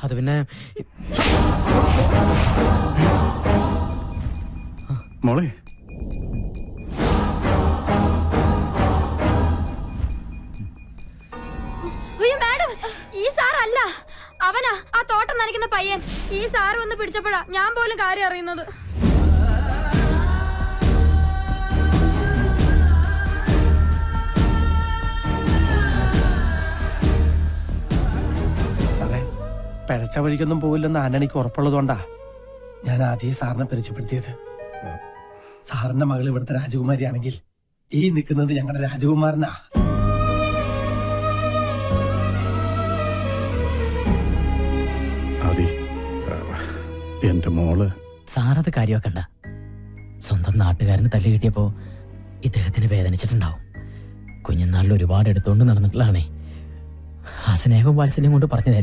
അത് പിന്നെ മോളെ മാഡം, ഈ സാറല്ല, അവനാ ആ തോട്ടം നനയ്ക്കുന്ന പയ്യൻ. ഈ സാർ വന്ന് പിടിച്ചപ്പോഴാ ഞാൻ പോലും കാര്യം അറിയുന്നത്. സാറേ, പിഴച്ച വഴിക്കൊന്നും പോവില്ലെന്ന് ആന്റണിക്ക് ഉറപ്പുള്ളതുകൊണ്ടാ ഞാൻ ആദ്യം സാറിനെ പരിചയപ്പെടുത്തിയത്. സാറിന്റെ മകൾ ഇവിടുത്തെ രാജകുമാരിയാണെങ്കിൽ ഈ നിൽക്കുന്നത് ഞങ്ങളുടെ രാജകുമാരനാ. എന്റെ മോള് സാറത് കാര്യമാക്കണ്ട. സ്വന്തം നാട്ടുകാരന് തല്ല് കിട്ടിയപ്പോ ഇദ്ദേഹത്തിന് വേദനിച്ചിട്ടുണ്ടാവും. കുഞ്ഞുനാളിൽ ഒരുപാട് എടുത്തുകൊണ്ട് നടന്നിട്ടുള്ളതാണേ. ആ സ്നേഹവും വാത്സല്യം കൊണ്ട് പറഞ്ഞതായിരിക്കും.